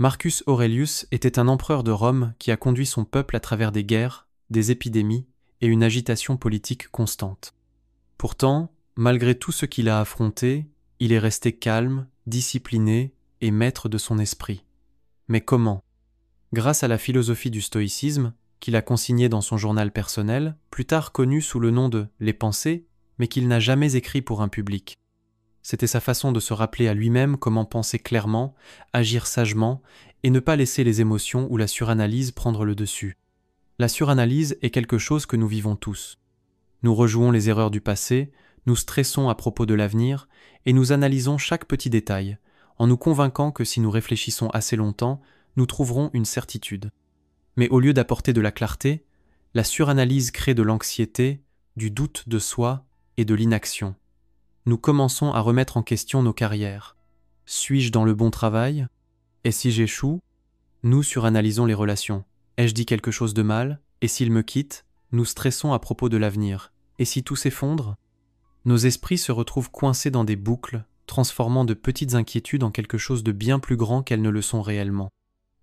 Marcus Aurelius était un empereur de Rome qui a conduit son peuple à travers des guerres, des épidémies et une agitation politique constante. Pourtant, malgré tout ce qu'il a affronté, il est resté calme, discipliné et maître de son esprit. Mais comment? Grâce à la philosophie du stoïcisme, qu'il a consignée dans son journal personnel, plus tard connu sous le nom de « Les Pensées », mais qu'il n'a jamais écrit pour un public. C'était sa façon de se rappeler à lui-même comment penser clairement, agir sagement et ne pas laisser les émotions ou la suranalyse prendre le dessus. La suranalyse est quelque chose que nous vivons tous. Nous rejouons les erreurs du passé, nous stressons à propos de l'avenir et nous analysons chaque petit détail, en nous convainquant que si nous réfléchissons assez longtemps, nous trouverons une certitude. Mais au lieu d'apporter de la clarté, la suranalyse crée de l'anxiété, du doute de soi et de l'inaction. Nous commençons à remettre en question nos carrières. Suis-je dans le bon travail? Et si j'échoue? Nous suranalysons les relations. Ai-je dit quelque chose de mal? Et s'il me quitte? Nous stressons à propos de l'avenir. Et si tout s'effondre? Nos esprits se retrouvent coincés dans des boucles, transformant de petites inquiétudes en quelque chose de bien plus grand qu'elles ne le sont réellement.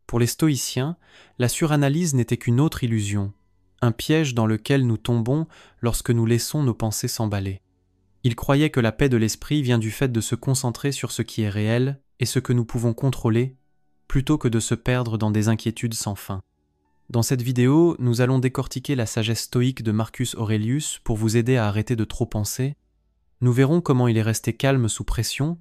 Pour les stoïciens, la suranalyse n'était qu'une autre illusion, un piège dans lequel nous tombons lorsque nous laissons nos pensées s'emballer. Ils croyaient que la paix de l'esprit vient du fait de se concentrer sur ce qui est réel et ce que nous pouvons contrôler, plutôt que de se perdre dans des inquiétudes sans fin. Dans cette vidéo, nous allons décortiquer la sagesse stoïque de Marcus Aurelius pour vous aider à arrêter de trop penser. Nous verrons comment il est resté calme sous pression,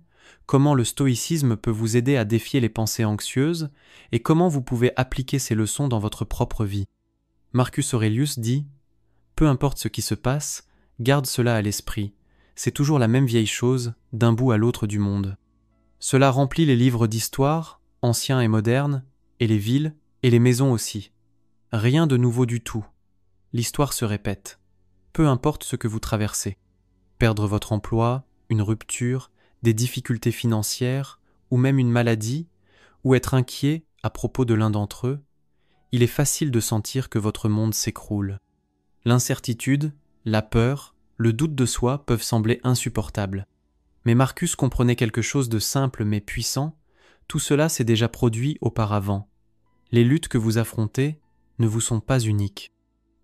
comment le stoïcisme peut vous aider à défier les pensées anxieuses et comment vous pouvez appliquer ces leçons dans votre propre vie. Marcus Aurelius dit « Peu importe ce qui se passe, garde cela à l'esprit. C'est toujours la même vieille chose, d'un bout à l'autre du monde. Cela remplit les livres d'histoire, anciens et modernes, et les villes, et les maisons aussi. Rien de nouveau du tout. L'histoire se répète. Peu importe ce que vous traversez. Perdre votre emploi, une rupture, des difficultés financières, ou même une maladie, ou être inquiet à propos de l'un d'entre eux, il est facile de sentir que votre monde s'écroule. L'incertitude, la peur, le doute de soi peuvent sembler insupportables. Mais Marcus comprenait quelque chose de simple mais puissant, tout cela s'est déjà produit auparavant. Les luttes que vous affrontez ne vous sont pas uniques.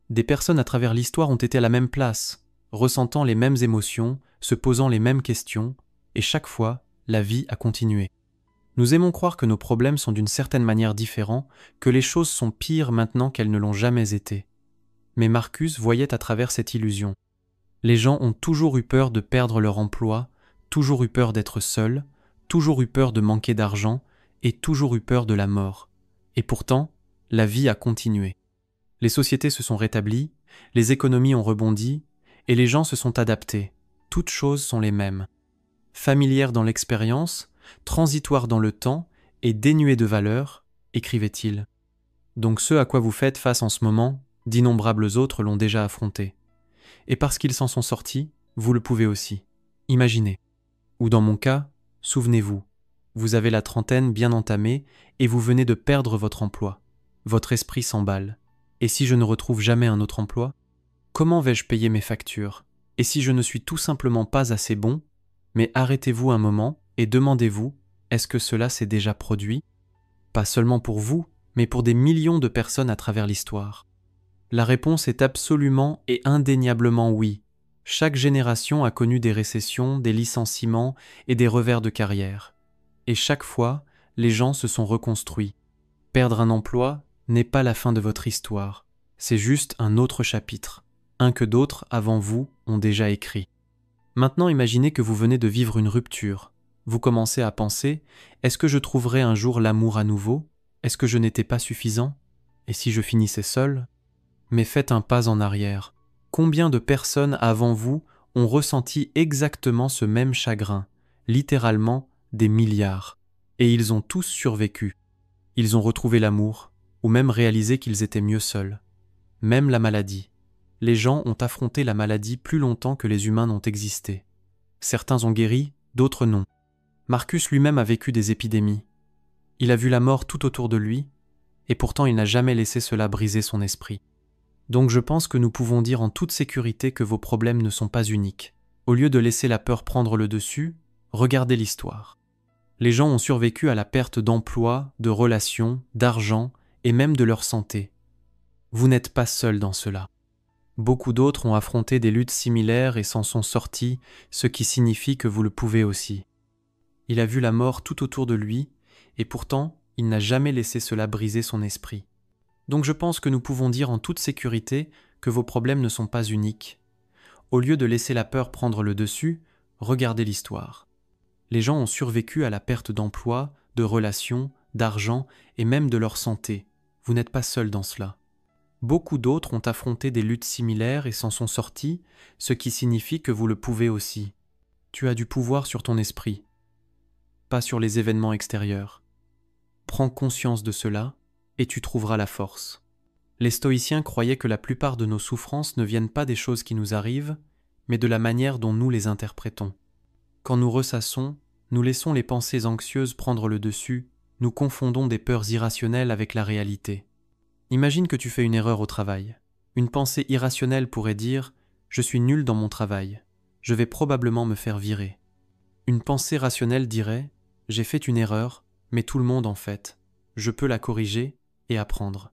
Des personnes à travers l'histoire ont été à la même place, ressentant les mêmes émotions, se posant les mêmes questions, et chaque fois, la vie a continué. Nous aimons croire que nos problèmes sont d'une certaine manière différents, que les choses sont pires maintenant qu'elles ne l'ont jamais été. Mais Marcus voyait à travers cette illusion. Les gens ont toujours eu peur de perdre leur emploi, toujours eu peur d'être seuls, toujours eu peur de manquer d'argent et toujours eu peur de la mort. Et pourtant, la vie a continué. Les sociétés se sont rétablies, les économies ont rebondi et les gens se sont adaptés. Toutes choses sont les mêmes. Familières dans l'expérience, transitoires dans le temps et dénuées de valeur, écrivait-il. Donc ce à quoi vous faites face en ce moment, d'innombrables autres l'ont déjà affronté. Et parce qu'ils s'en sont sortis, vous le pouvez aussi. Imaginez. Ou dans mon cas, souvenez-vous, vous avez la trentaine bien entamée et vous venez de perdre votre emploi. Votre esprit s'emballe. Et si je ne retrouve jamais un autre emploi? Comment vais-je payer mes factures? Et si je ne suis tout simplement pas assez bon? Mais arrêtez-vous un moment et demandez-vous, est-ce que cela s'est déjà produit? Pas seulement pour vous, mais pour des millions de personnes à travers l'histoire. La réponse est absolument et indéniablement oui. Chaque génération a connu des récessions, des licenciements et des revers de carrière. Et chaque fois, les gens se sont reconstruits. Perdre un emploi n'est pas la fin de votre histoire. C'est juste un autre chapitre, un que d'autres avant vous ont déjà écrit. Maintenant, imaginez que vous venez de vivre une rupture. Vous commencez à penser, est-ce que je trouverai un jour l'amour à nouveau? Est-ce que je n'étais pas suffisant? Et si je finissais seul? Mais faites un pas en arrière. Combien de personnes avant vous ont ressenti exactement ce même chagrin? Littéralement des milliards. Et ils ont tous survécu. Ils ont retrouvé l'amour, ou même réalisé qu'ils étaient mieux seuls. Même la maladie. Les gens ont affronté la maladie plus longtemps que les humains n'ont existé. Certains ont guéri, d'autres non. Marcus lui-même a vécu des épidémies. Il a vu la mort tout autour de lui, et pourtant il n'a jamais laissé cela briser son esprit. Donc je pense que nous pouvons dire en toute sécurité que vos problèmes ne sont pas uniques. Au lieu de laisser la peur prendre le dessus, regardez l'histoire. Les gens ont survécu à la perte d'emploi, de relations, d'argent et même de leur santé. Vous n'êtes pas seul dans cela. Beaucoup d'autres ont affronté des luttes similaires et s'en sont sortis, ce qui signifie que vous le pouvez aussi. Il a vu la mort tout autour de lui, et pourtant, il n'a jamais laissé cela briser son esprit. Donc je pense que nous pouvons dire en toute sécurité que vos problèmes ne sont pas uniques. Au lieu de laisser la peur prendre le dessus, regardez l'histoire. Les gens ont survécu à la perte d'emploi, de relations, d'argent et même de leur santé. Vous n'êtes pas seul dans cela. Beaucoup d'autres ont affronté des luttes similaires et s'en sont sortis, ce qui signifie que vous le pouvez aussi. Tu as du pouvoir sur ton esprit, pas sur les événements extérieurs. Prends conscience de cela et tu trouveras la force. Les stoïciens croyaient que la plupart de nos souffrances ne viennent pas des choses qui nous arrivent, mais de la manière dont nous les interprétons. Quand nous ressassons, nous laissons les pensées anxieuses prendre le dessus, nous confondons des peurs irrationnelles avec la réalité. Imagine que tu fais une erreur au travail. Une pensée irrationnelle pourrait dire « Je suis nul dans mon travail. Je vais probablement me faire virer. » Une pensée rationnelle dirait « J'ai fait une erreur, mais tout le monde en fait. Je peux la corriger et apprendre. »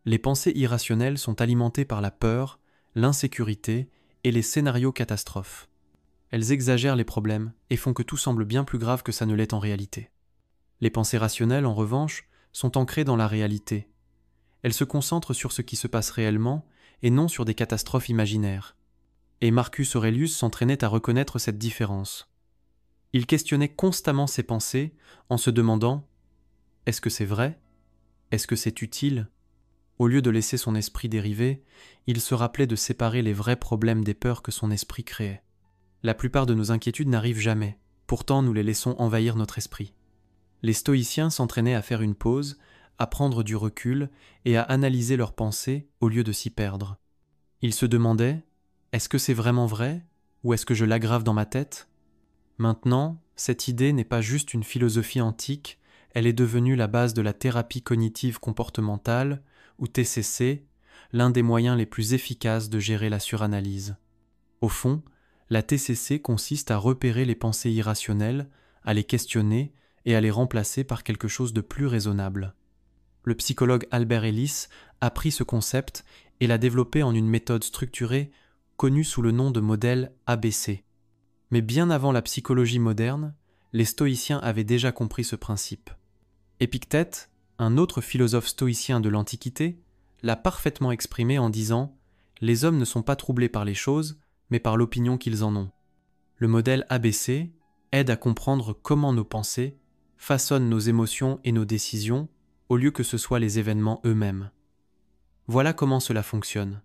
Les pensées irrationnelles sont alimentées par la peur, l'insécurité et les scénarios catastrophes. Elles exagèrent les problèmes et font que tout semble bien plus grave que ça ne l'est en réalité. Les pensées rationnelles, en revanche, sont ancrées dans la réalité. Elles se concentrent sur ce qui se passe réellement et non sur des catastrophes imaginaires. Et Marcus Aurelius s'entraînait à reconnaître cette différence. Il questionnait constamment ses pensées en se demandant « Est-ce que c'est vrai ? Est-ce que c'est utile ?» Au lieu de laisser son esprit dériver, il se rappelait de séparer les vrais problèmes des peurs que son esprit créait. La plupart de nos inquiétudes n'arrivent jamais, pourtant nous les laissons envahir notre esprit. Les stoïciens s'entraînaient à faire une pause, à prendre du recul et à analyser leurs pensées au lieu de s'y perdre. Ils se demandaient « Est-ce que c'est vraiment vrai ou est-ce que je l'aggrave dans ma tête ?» Maintenant, cette idée n'est pas juste une philosophie antique, elle est devenue la base de la thérapie cognitive comportementale, ou TCC, l'un des moyens les plus efficaces de gérer la suranalyse. Au fond, la TCC consiste à repérer les pensées irrationnelles, à les questionner et à les remplacer par quelque chose de plus raisonnable. Le psychologue Albert Ellis a pris ce concept et l'a développé en une méthode structurée connue sous le nom de modèle ABC. Mais bien avant la psychologie moderne, les stoïciens avaient déjà compris ce principe. Épictète, un autre philosophe stoïcien de l'Antiquité, l'a parfaitement exprimé en disant « Les hommes ne sont pas troublés par les choses, mais par l'opinion qu'ils en ont. » Le modèle ABC aide à comprendre comment nos pensées façonnent nos émotions et nos décisions, au lieu que ce soit les événements eux-mêmes. Voilà comment cela fonctionne.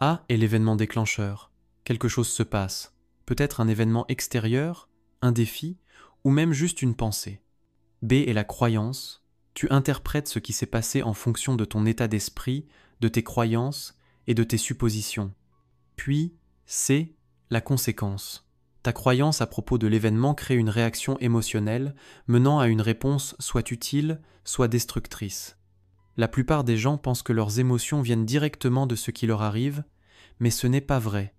A est l'événement déclencheur. Quelque chose se passe. Peut-être un événement extérieur, un défi, ou même juste une pensée. B est la croyance. Tu interprètes ce qui s'est passé en fonction de ton état d'esprit, de tes croyances et de tes suppositions. Puis, C, la conséquence. Ta croyance à propos de l'événement crée une réaction émotionnelle menant à une réponse soit utile, soit destructrice. La plupart des gens pensent que leurs émotions viennent directement de ce qui leur arrive, mais ce n'est pas vrai.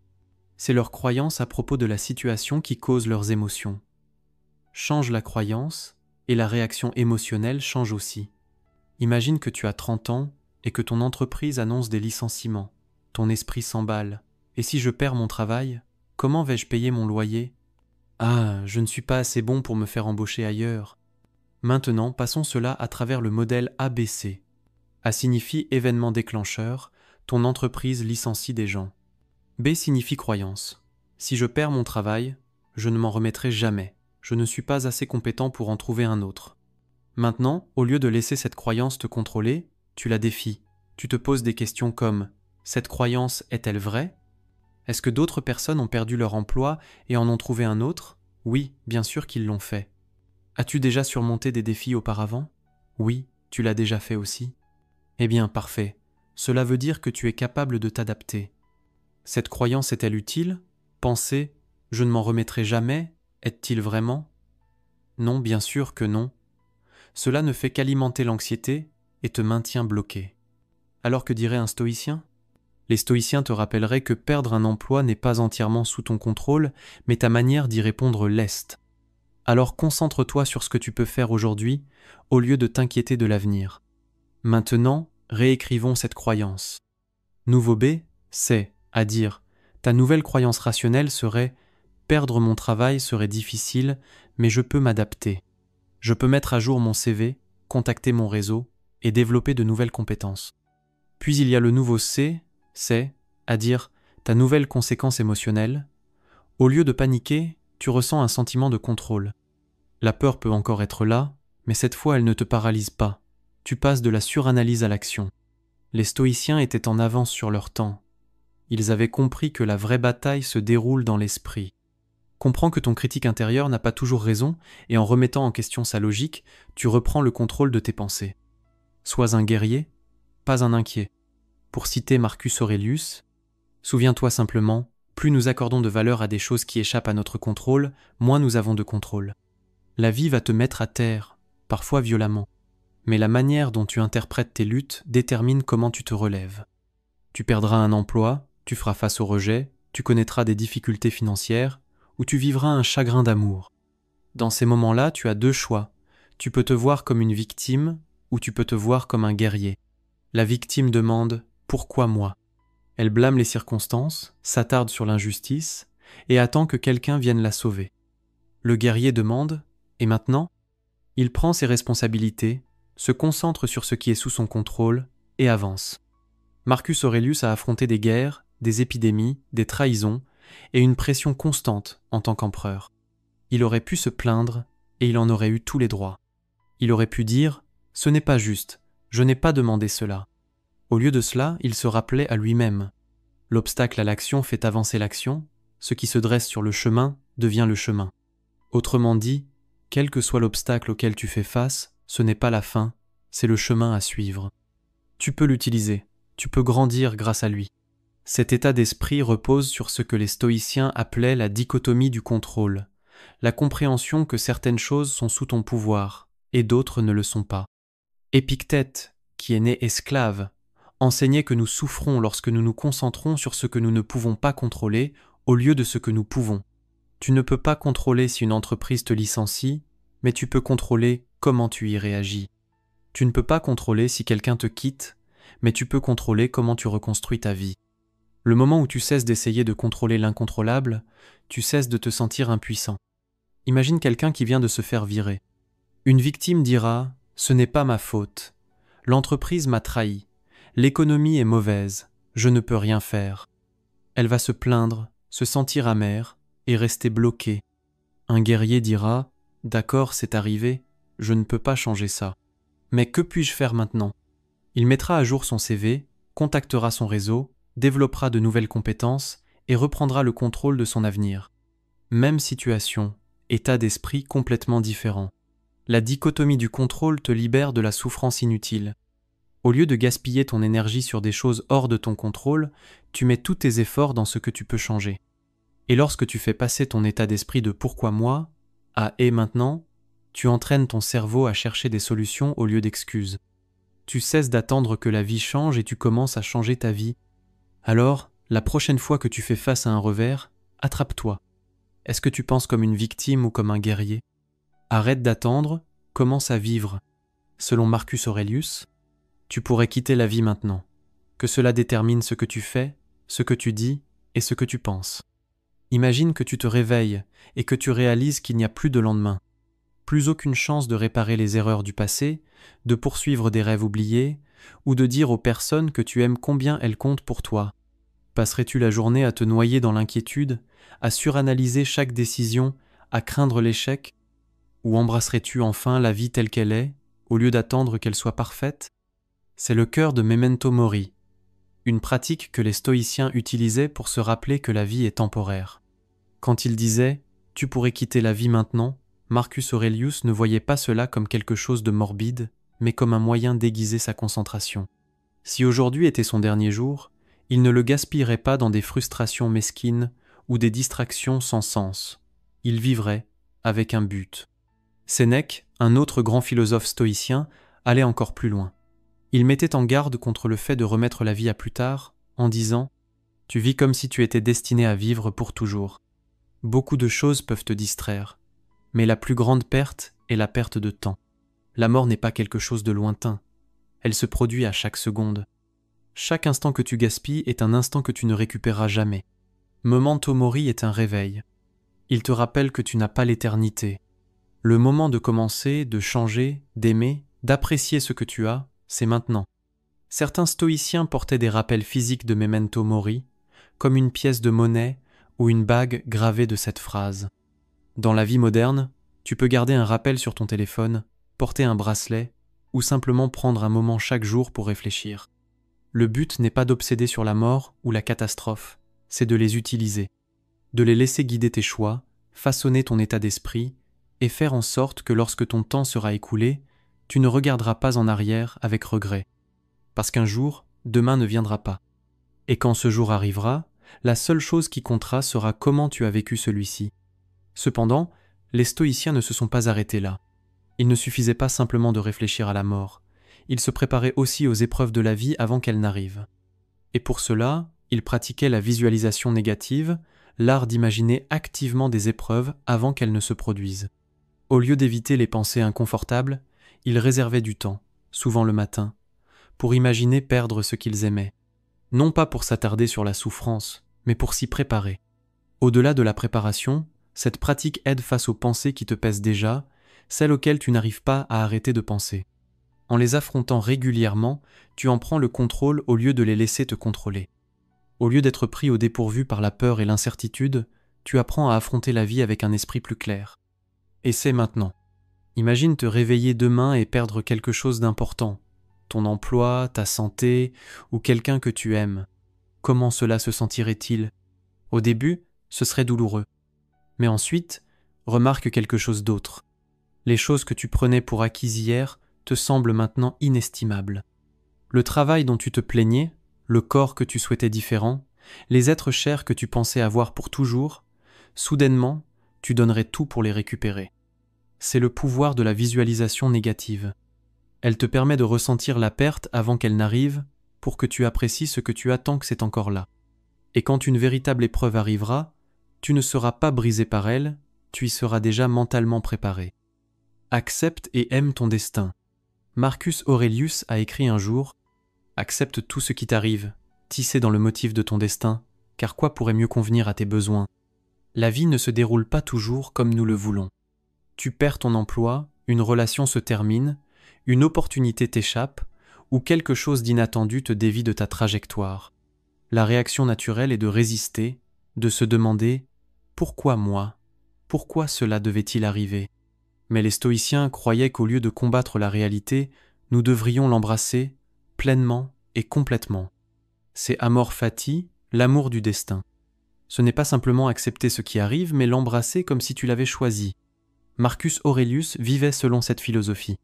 C'est leur croyance à propos de la situation qui cause leurs émotions. Change la croyance, et la réaction émotionnelle change aussi. Imagine que tu as 30 ans et que ton entreprise annonce des licenciements. Ton esprit s'emballe. Et si je perds mon travail, comment vais-je payer mon loyer ? Ah, je ne suis pas assez bon pour me faire embaucher ailleurs. Maintenant, passons cela à travers le modèle ABC. A signifie événement déclencheur, ton entreprise licencie des gens. B signifie croyance. Si je perds mon travail, je ne m'en remettrai jamais. Je ne suis pas assez compétent pour en trouver un autre. Maintenant, au lieu de laisser cette croyance te contrôler, tu la défies. Tu te poses des questions comme « Cette croyance est-elle vraie ? Est-ce que d'autres personnes ont perdu leur emploi et en ont trouvé un autre ? Oui, bien sûr qu'ils l'ont fait. As-tu déjà surmonté des défis auparavant ? Oui, tu l'as déjà fait aussi. Eh bien, parfait. Cela veut dire que tu es capable de t'adapter. Cette croyance est-elle utile ? Penser « Je ne m'en remettrai jamais » est-il vraiment ? Non, bien sûr que non. Cela ne fait qu'alimenter l'anxiété et te maintient bloqué. Alors que dirait un stoïcien ? Les stoïciens te rappelleraient que perdre un emploi n'est pas entièrement sous ton contrôle, mais ta manière d'y répondre l'est. Alors concentre-toi sur ce que tu peux faire aujourd'hui au lieu de t'inquiéter de l'avenir. Maintenant, réécrivons cette croyance. Nouveau B, c'est, à dire, ta nouvelle croyance rationnelle serait « perdre mon travail serait difficile, mais je peux m'adapter. Je peux mettre à jour mon CV, contacter mon réseau et développer de nouvelles compétences. » Puis il y a le nouveau C, c'est, à dire, ta nouvelle conséquence émotionnelle. Au lieu de paniquer, tu ressens un sentiment de contrôle. La peur peut encore être là, mais cette fois elle ne te paralyse pas. Tu passes de la suranalyse à l'action. Les stoïciens étaient en avance sur leur temps. Ils avaient compris que la vraie bataille se déroule dans l'esprit. Comprends que ton critique intérieur n'a pas toujours raison, et en remettant en question sa logique, tu reprends le contrôle de tes pensées. Sois un guerrier, pas un inquiet. Pour citer Marcus Aurelius, souviens-toi simplement, plus nous accordons de valeur à des choses qui échappent à notre contrôle, moins nous avons de contrôle. La vie va te mettre à terre, parfois violemment, mais la manière dont tu interprètes tes luttes détermine comment tu te relèves. Tu perdras un emploi, tu feras face au rejet, tu connaîtras des difficultés financières, ou tu vivras un chagrin d'amour. Dans ces moments-là, tu as deux choix. Tu peux te voir comme une victime, ou tu peux te voir comme un guerrier. La victime demande « Pourquoi moi ?» Elle blâme les circonstances, s'attarde sur l'injustice, et attend que quelqu'un vienne la sauver. Le guerrier demande « Et maintenant ?» Il prend ses responsabilités, se concentre sur ce qui est sous son contrôle, et avance. Marcus Aurelius a affronté des guerres, des épidémies, des trahisons, et une pression constante en tant qu'empereur. Il aurait pu se plaindre, et il en aurait eu tous les droits. Il aurait pu dire « Ce n'est pas juste, je n'ai pas demandé cela ». Au lieu de cela, il se rappelait à lui-même. L'obstacle à l'action fait avancer l'action, ce qui se dresse sur le chemin devient le chemin. Autrement dit, quel que soit l'obstacle auquel tu fais face, ce n'est pas la fin, c'est le chemin à suivre. Tu peux l'utiliser, tu peux grandir grâce à lui. Cet état d'esprit repose sur ce que les stoïciens appelaient la dichotomie du contrôle, la compréhension que certaines choses sont sous ton pouvoir et d'autres ne le sont pas. Épictète, qui est né esclave, enseignait que nous souffrons lorsque nous nous concentrons sur ce que nous ne pouvons pas contrôler au lieu de ce que nous pouvons. Tu ne peux pas contrôler si une entreprise te licencie, mais tu peux contrôler comment tu y réagis. Tu ne peux pas contrôler si quelqu'un te quitte, mais tu peux contrôler comment tu reconstruis ta vie. Le moment où tu cesses d'essayer de contrôler l'incontrôlable, tu cesses de te sentir impuissant. Imagine quelqu'un qui vient de se faire virer. Une victime dira « Ce n'est pas ma faute. L'entreprise m'a trahi. L'économie est mauvaise. Je ne peux rien faire. » Elle va se plaindre, se sentir amère et rester bloquée. Un guerrier dira « D'accord, c'est arrivé. Je ne peux pas changer ça. Mais que puis-je faire maintenant ?» Il mettra à jour son CV, contactera son réseau, développera de nouvelles compétences et reprendra le contrôle de son avenir. Même situation, état d'esprit complètement différent. La dichotomie du contrôle te libère de la souffrance inutile. Au lieu de gaspiller ton énergie sur des choses hors de ton contrôle, tu mets tous tes efforts dans ce que tu peux changer. Et lorsque tu fais passer ton état d'esprit de « pourquoi moi » à « et maintenant », tu entraînes ton cerveau à chercher des solutions au lieu d'excuses. Tu cesses d'attendre que la vie change et tu commences à changer ta vie. Alors, la prochaine fois que tu fais face à un revers, attrape-toi. Est-ce que tu penses comme une victime ou comme un guerrier ? Arrête d'attendre, commence à vivre. Selon Marcus Aurelius, tu pourrais quitter la vie maintenant. Que cela détermine ce que tu fais, ce que tu dis et ce que tu penses. Imagine que tu te réveilles et que tu réalises qu'il n'y a plus de lendemain. Plus aucune chance de réparer les erreurs du passé, de poursuivre des rêves oubliés, ou de dire aux personnes que tu aimes combien elles comptent pour toi. Passerais-tu la journée à te noyer dans l'inquiétude, à suranalyser chaque décision, à craindre l'échec ? Ou embrasserais-tu enfin la vie telle qu'elle est, au lieu d'attendre qu'elle soit parfaite ? C'est le cœur de Memento Mori, une pratique que les stoïciens utilisaient pour se rappeler que la vie est temporaire. Quand ils disaient « tu pourrais quitter la vie maintenant », Marcus Aurelius ne voyait pas cela comme quelque chose de morbide, mais comme un moyen d'aiguiser sa concentration. Si aujourd'hui était son dernier jour, il ne le gaspillerait pas dans des frustrations mesquines ou des distractions sans sens. Il vivrait avec un but. Sénèque, un autre grand philosophe stoïcien, allait encore plus loin. Il mettait en garde contre le fait de remettre la vie à plus tard, en disant « Tu vis comme si tu étais destiné à vivre pour toujours. Beaucoup de choses peuvent te distraire. Mais la plus grande perte est la perte de temps. La mort n'est pas quelque chose de lointain. Elle se produit à chaque seconde. Chaque instant que tu gaspilles est un instant que tu ne récupéreras jamais. Memento mori est un réveil. Il te rappelle que tu n'as pas l'éternité. Le moment de commencer, de changer, d'aimer, d'apprécier ce que tu as, c'est maintenant. Certains stoïciens portaient des rappels physiques de memento mori, comme une pièce de monnaie ou une bague gravée de cette phrase. Dans la vie moderne, tu peux garder un rappel sur ton téléphone, porter un bracelet ou simplement prendre un moment chaque jour pour réfléchir. Le but n'est pas d'obséder sur la mort ou la catastrophe, c'est de les utiliser, de les laisser guider tes choix, façonner ton état d'esprit et faire en sorte que lorsque ton temps sera écoulé, tu ne regarderas pas en arrière avec regret. Parce qu'un jour, demain ne viendra pas. Et quand ce jour arrivera, la seule chose qui comptera sera comment tu as vécu celui-ci. Cependant, les stoïciens ne se sont pas arrêtés là. Il ne suffisait pas simplement de réfléchir à la mort. Ils se préparaient aussi aux épreuves de la vie avant qu'elles n'arrivent. Et pour cela, ils pratiquaient la visualisation négative, l'art d'imaginer activement des épreuves avant qu'elles ne se produisent. Au lieu d'éviter les pensées inconfortables, ils réservaient du temps, souvent le matin, pour imaginer perdre ce qu'ils aimaient. Non pas pour s'attarder sur la souffrance, mais pour s'y préparer. Au-delà de la préparation, cette pratique aide face aux pensées qui te pèsent déjà, celles auxquelles tu n'arrives pas à arrêter de penser. En les affrontant régulièrement, tu en prends le contrôle au lieu de les laisser te contrôler. Au lieu d'être pris au dépourvu par la peur et l'incertitude, tu apprends à affronter la vie avec un esprit plus clair. Et c'est maintenant. Imagine te réveiller demain et perdre quelque chose d'important. Ton emploi, ta santé ou quelqu'un que tu aimes. Comment cela se sentirait-il ? Au début, ce serait douloureux. Mais ensuite, remarque quelque chose d'autre. Les choses que tu prenais pour acquises hier te semblent maintenant inestimables. Le travail dont tu te plaignais, le corps que tu souhaitais différent, les êtres chers que tu pensais avoir pour toujours, soudainement, tu donnerais tout pour les récupérer. C'est le pouvoir de la visualisation négative. Elle te permet de ressentir la perte avant qu'elle n'arrive pour que tu apprécies ce que tu attends que c'est encore là. Et quand une véritable épreuve arrivera, tu ne seras pas brisé par elle, tu y seras déjà mentalement préparé. Accepte et aime ton destin. Marcus Aurelius a écrit un jour « Accepte tout ce qui t'arrive, tissé dans le motif de ton destin, car quoi pourrait mieux convenir à tes besoins ? La vie ne se déroule pas toujours comme nous le voulons. Tu perds ton emploi, une relation se termine, une opportunité t'échappe, ou quelque chose d'inattendu te dévie de ta trajectoire. La réaction naturelle est de résister, de se demander « Pourquoi moi ? Pourquoi cela devait-il arriver ?» Mais les stoïciens croyaient qu'au lieu de combattre la réalité, nous devrions l'embrasser pleinement et complètement. C'est amor fati, l'amour du destin. Ce n'est pas simplement accepter ce qui arrive, mais l'embrasser comme si tu l'avais choisi. Marcus Aurelius vivait selon cette philosophie.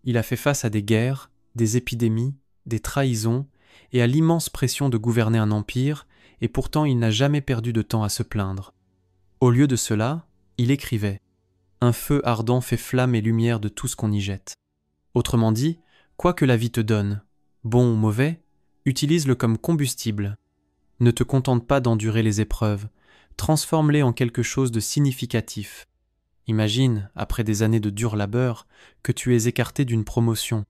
Il a fait face à des guerres, des épidémies, des trahisons et à l'immense pression de gouverner un empire, et pourtant il n'a jamais perdu de temps à se plaindre. Au lieu de cela, il écrivait « Un feu ardent fait flamme et lumière de tout ce qu'on y jette. » Autrement dit, quoi que la vie te donne, bon ou mauvais, utilise-le comme combustible. Ne te contente pas d'endurer les épreuves, transforme-les en quelque chose de significatif. Imagine, après des années de dur labeur, que tu es écarté d'une promotion.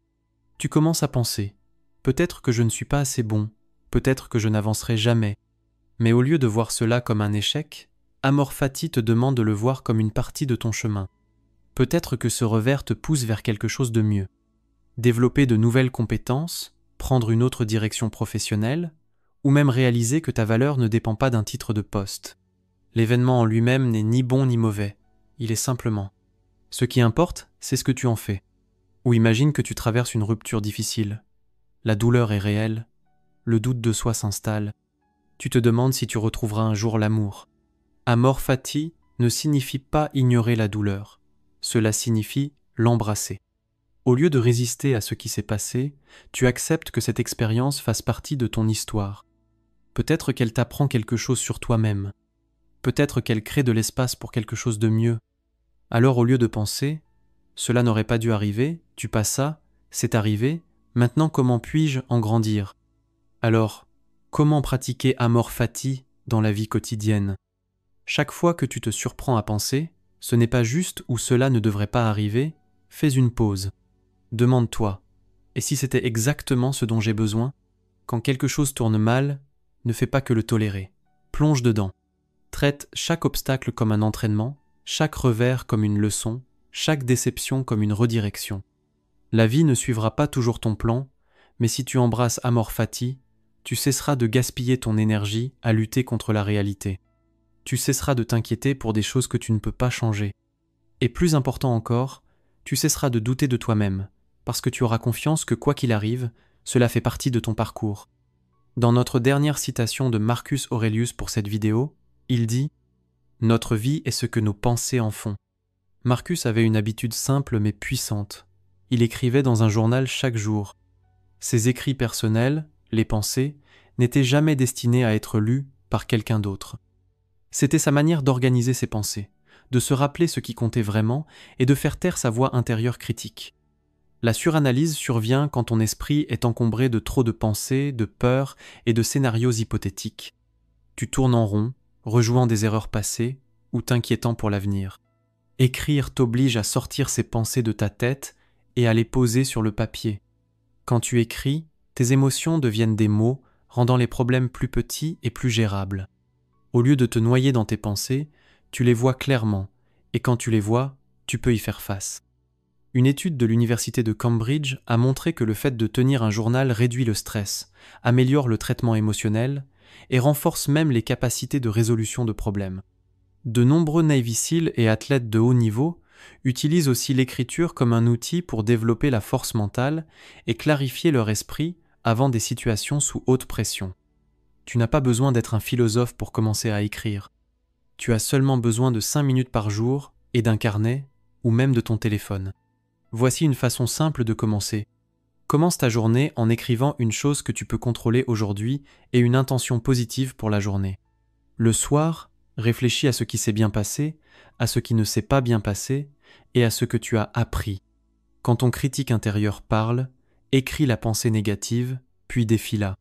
Tu commences à penser « Peut-être que je ne suis pas assez bon, peut-être que je n'avancerai jamais. » Mais au lieu de voir cela comme un échec, Amor Fati te demande de le voir comme une partie de ton chemin. Peut-être que ce revers te pousse vers quelque chose de mieux. Développer de nouvelles compétences, prendre une autre direction professionnelle, ou même réaliser que ta valeur ne dépend pas d'un titre de poste. L'événement en lui-même n'est ni bon ni mauvais, il est simplement. Ce qui importe, c'est ce que tu en fais. Ou imagine que tu traverses une rupture difficile. La douleur est réelle, le doute de soi s'installe. Tu te demandes si tu retrouveras un jour l'amour. Amor fati ne signifie pas ignorer la douleur. Cela signifie l'embrasser. Au lieu de résister à ce qui s'est passé, tu acceptes que cette expérience fasse partie de ton histoire. Peut-être qu'elle t'apprend quelque chose sur toi-même. Peut-être qu'elle crée de l'espace pour quelque chose de mieux. Alors au lieu de penser « Cela n'aurait pas dû arriver, tu passas, c'est arrivé, maintenant comment puis-je en grandir ?» Alors, comment pratiquer Amor Fati dans la vie quotidienne ? Chaque fois que tu te surprends à penser, ce n'est pas juste ou cela ne devrait pas arriver, fais une pause. Demande-toi, et si c'était exactement ce dont j'ai besoin? Quand quelque chose tourne mal, ne fais pas que le tolérer. Plonge dedans. Traite chaque obstacle comme un entraînement, chaque revers comme une leçon, chaque déception comme une redirection. La vie ne suivra pas toujours ton plan, mais si tu embrasses amor fati, tu cesseras de gaspiller ton énergie à lutter contre la réalité. Tu cesseras de t'inquiéter pour des choses que tu ne peux pas changer. Et plus important encore, tu cesseras de douter de toi-même, parce que tu auras confiance que quoi qu'il arrive, cela fait partie de ton parcours. Dans notre dernière citation de Marcus Aurelius pour cette vidéo, il dit « Notre vie est ce que nos pensées en font ». Marcus avait une habitude simple mais puissante. Il écrivait dans un journal chaque jour. Ses écrits personnels, les pensées, n'étaient jamais destinés à être lus par quelqu'un d'autre. C'était sa manière d'organiser ses pensées, de se rappeler ce qui comptait vraiment et de faire taire sa voix intérieure critique. La suranalyse survient quand ton esprit est encombré de trop de pensées, de peurs et de scénarios hypothétiques. Tu tournes en rond, rejouant des erreurs passées ou t'inquiétant pour l'avenir. Écrire t'oblige à sortir ces pensées de ta tête et à les poser sur le papier. Quand tu écris, tes émotions deviennent des mots, rendant les problèmes plus petits et plus gérables. Au lieu de te noyer dans tes pensées, tu les vois clairement, et quand tu les vois, tu peux y faire face. Une étude de l'université de Cambridge a montré que le fait de tenir un journal réduit le stress, améliore le traitement émotionnel et renforce même les capacités de résolution de problèmes. De nombreux Navy Seals et athlètes de haut niveau utilisent aussi l'écriture comme un outil pour développer la force mentale et clarifier leur esprit avant des situations sous haute pression. Tu n'as pas besoin d'être un philosophe pour commencer à écrire. Tu as seulement besoin de 5 minutes par jour et d'un carnet ou même de ton téléphone. Voici une façon simple de commencer. Commence ta journée en écrivant une chose que tu peux contrôler aujourd'hui et une intention positive pour la journée. Le soir, réfléchis à ce qui s'est bien passé, à ce qui ne s'est pas bien passé et à ce que tu as appris. Quand ton critique intérieur parle, écris la pensée négative, puis défie-la.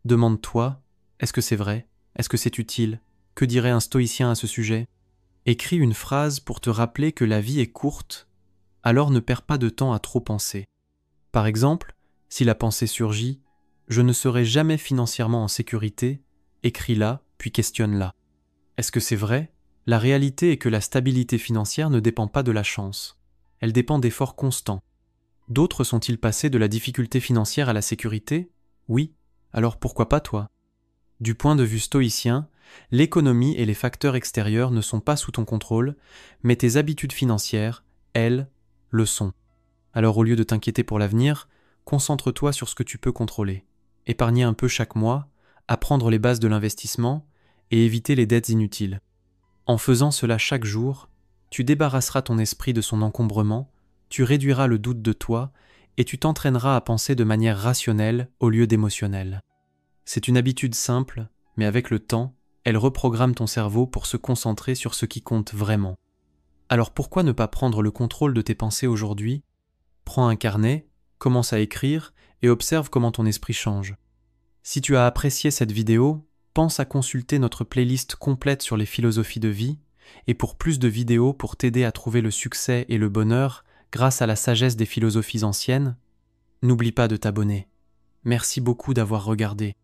Demande-toi, est-ce que c'est vrai? Est-ce que c'est utile? Que dirait un stoïcien à ce sujet? Écris une phrase pour te rappeler que la vie est courte, alors ne perds pas de temps à trop penser. Par exemple, si la pensée surgit « je ne serai jamais financièrement en sécurité », écris-la puis questionne-la. Est-ce que c'est vrai? La réalité est que la stabilité financière ne dépend pas de la chance. Elle dépend d'efforts constants. D'autres sont-ils passés de la difficulté financière à la sécurité? Oui, alors pourquoi pas toi? Du point de vue stoïcien, l'économie et les facteurs extérieurs ne sont pas sous ton contrôle, mais tes habitudes financières, elles, le sont. Alors au lieu de t'inquiéter pour l'avenir, concentre-toi sur ce que tu peux contrôler. Épargner un peu chaque mois, apprendre les bases de l'investissement et éviter les dettes inutiles. En faisant cela chaque jour, tu débarrasseras ton esprit de son encombrement, tu réduiras le doute de toi et tu t'entraîneras à penser de manière rationnelle au lieu d'émotionnelle. C'est une habitude simple, mais avec le temps, elle reprogramme ton cerveau pour se concentrer sur ce qui compte vraiment. Alors pourquoi ne pas prendre le contrôle de tes pensées aujourd'hui? Prends un carnet, commence à écrire et observe comment ton esprit change. Si tu as apprécié cette vidéo, pense à consulter notre playlist complète sur les philosophies de vie et pour plus de vidéos pour t'aider à trouver le succès et le bonheur grâce à la sagesse des philosophies anciennes, n'oublie pas de t'abonner. Merci beaucoup d'avoir regardé.